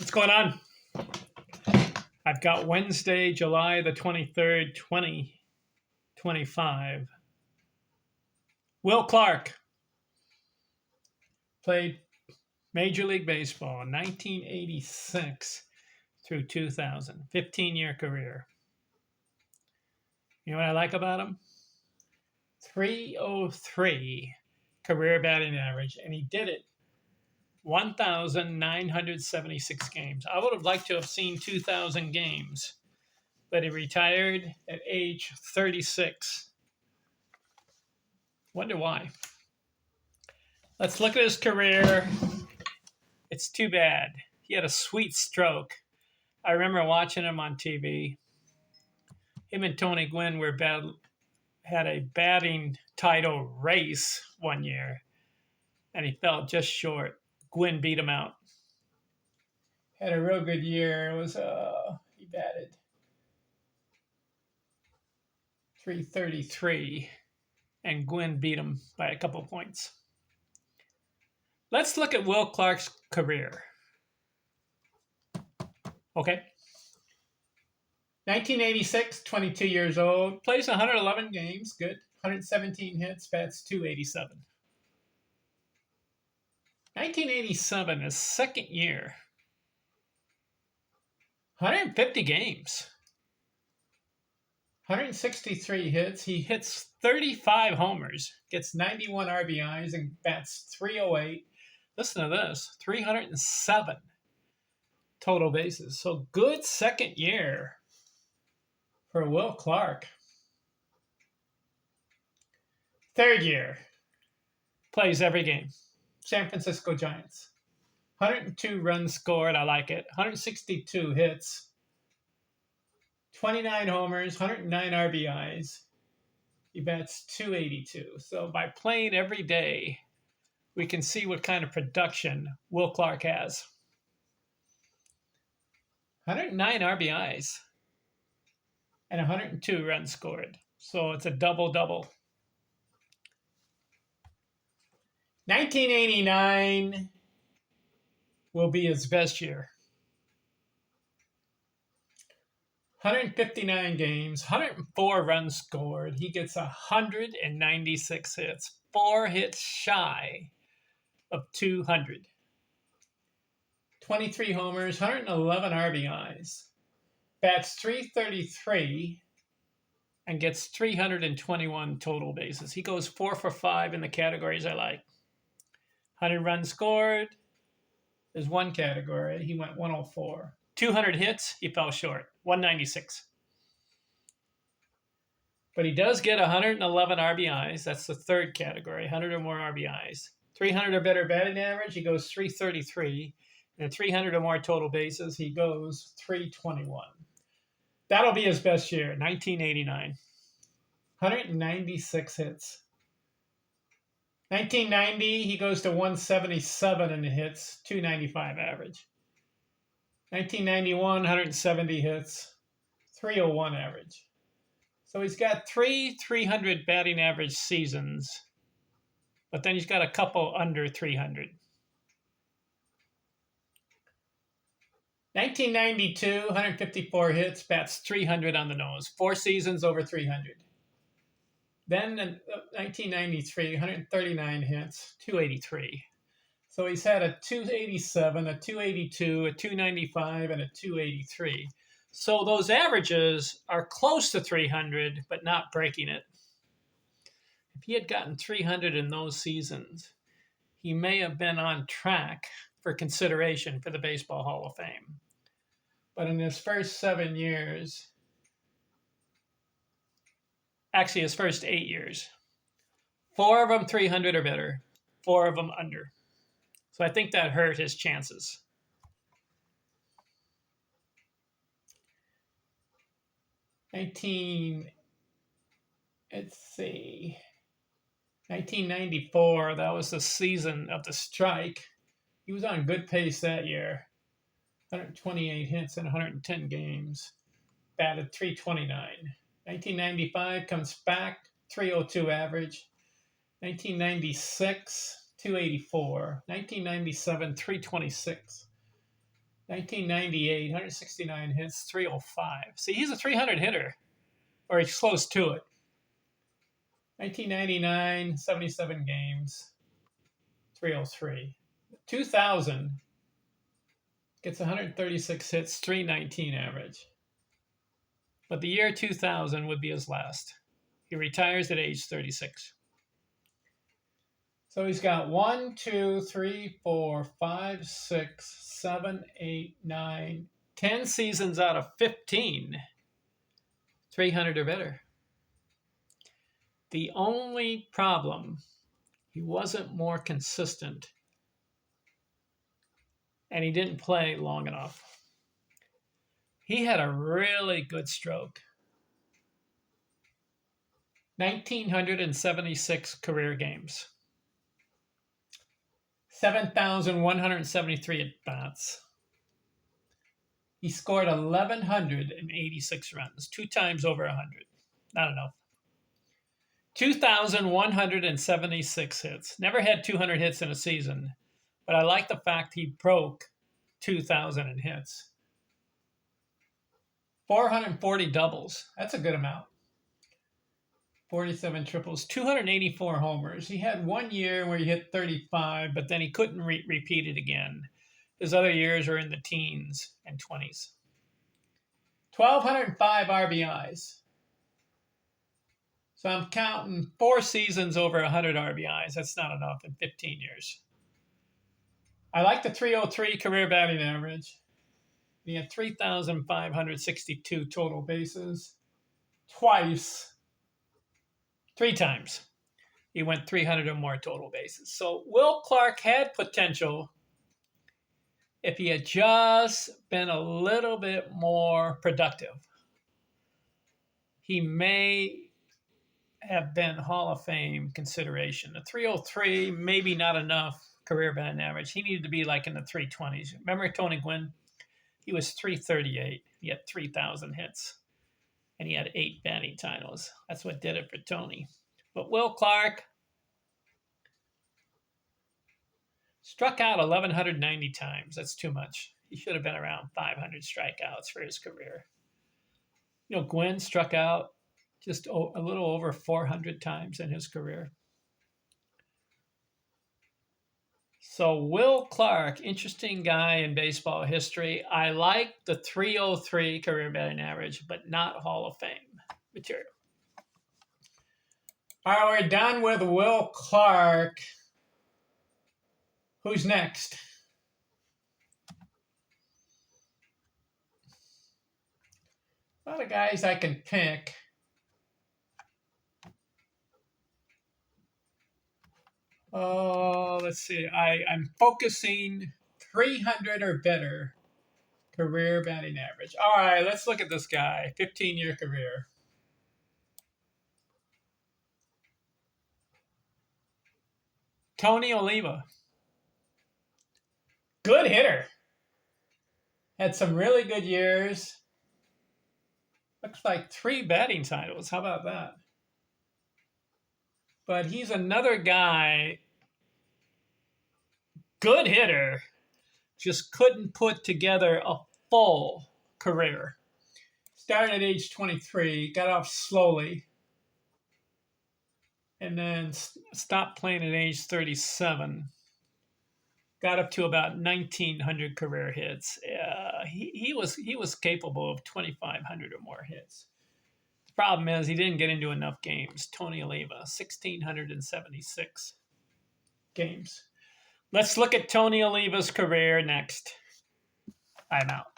What's going on? I've got Wednesday, July the 23rd, 2025. Will Clark played Major League Baseball in 1986 through 2000, 15-year career. You know what I like about him? 303 career batting average, and he did it 1,976 games. I would have liked to have seen 2,000 games, but he retired at age 36. Wonder why. Let's look at his career. It's too bad. He had a sweet stroke. I remember watching him on TV. Him and Tony Gwynn had a batting title race one year, and he fell just short. Gwynn beat him out. Had a real good year. It was he batted .333, and Gwynn beat him by a couple points. Let's look at Will Clark's career. Okay. 1986, 22 years old, plays 111 games, good. 117 hits, bats .287. 1987, his second year. 150 games. 163 hits. He hits 35 homers, gets 91 RBIs, and bats .308. Listen to this, 307 total bases. So good second year for Will Clark. Third year, plays every game. San Francisco Giants. 102 runs scored, I like it. 162 hits. 29 homers, 109 RBIs. He bats .282. So by playing every day, we can see what kind of production Will Clark has. 109 RBIs and 102 runs scored. So it's a double-double. 1989 will be his best year. 159 games, 104 runs scored. He gets 196 hits, 4 hits shy of 200. 23 homers, 111 RBIs. Bats .333 and gets 321 total bases. He goes 4 for 5 in the categories I like. 100 runs scored is one category. He went 104. 200 hits, he fell short, 196. But he does get 111 RBIs. That's the third category, 100 or more RBIs. 300 or better batting average, he goes .333. And 300 or more total bases, he goes .321. That'll be his best year, 1989. 196 hits. 1990, he goes to 177 in the hits, .295 average. 1991, 170 hits, .301 average. So he's got 300 batting average seasons, but then he's got a couple under 300. 1992, 154 hits, bats .300 on the nose. 4 seasons over 300. Then in 1993, 139 hits, .283. So he's had a .287, a .282, a .295, and a .283. So those averages are close to 300, but not breaking it. If he had gotten 300 in those seasons, he may have been on track for consideration for the Baseball Hall of Fame. But in his first 7 years, actually his first 8 years, 4 of them 300 or better, 4 of them under. So I think that hurt his chances. Let's see, 1994, that was the season of the strike. He was on good pace that year. 128 hits in 110 games. Batted .329. 1995 comes back, .302 average. 1996, .284. 1997, .326. 1998, 169 hits, 305. See, he's a 300 hitter, or he's close to it. 1999, 77 games, 303. 2000 gets 136 hits, 319 average. But the year 2000 would be his last. He retires at age 36. So he's got 1, 2, 3, 4, 5, 6, 7, 8, 9, 10 seasons out of 15. 300 or better. The only problem, he wasn't more consistent. And he didn't play long enough. He had a really good stroke. 1,976 career games. 7,173 at-bats. He scored 1,186 runs, 2 times over 100. Not enough. 2,176 hits. Never had 200 hits in a season, but I like the fact he broke 2,000 in hits. 440 doubles. That's a good amount. 47 triples, 284 homers. He had 1 year where he hit 35, but then he couldn't repeat it again. His other years are in the teens and 20s. 1,205 RBIs. So I'm counting 4 seasons over 100 RBIs. That's not enough in 15 years. I like the 303 career batting average. He had 3,562 total bases. 3 times, he went 300 or more total bases. So Will Clark had potential if he had just been a little bit more productive. He may have been Hall of Fame consideration. The 303, maybe not enough career batting average. He needed to be like in the 320s. Remember Tony Gwynn? He was 338. He had 3,000 hits. And he had 8 batting titles. That's what did it for Tony. But Will Clark struck out 1,190 times. That's too much. He should have been around 500 strikeouts for his career. You know, Gwynn struck out just a little over 400 times in his career. So Will Clark, interesting guy in baseball history. I like the 303 career batting average, but not Hall of Fame material. All right, we're done with Will Clark. Who's next? A lot of guys I can pick. Oh, let's see. I'm focusing 300 or better career batting average. All right, let's look at this guy. 15-year career. Tony Oliva. Good hitter. Had some really good years. Looks like 3 batting titles. How about that? But he's another guy, good hitter, just couldn't put together a full career. Started at age 23, got off slowly, and then stopped playing at age 37. Got up to about 1,900 career hits. He was capable of 2,500 or more hits. The problem is he didn't get into enough games. Tony Oliva, 1,676 games. Let's look at Tony Oliva's career next. I'm out.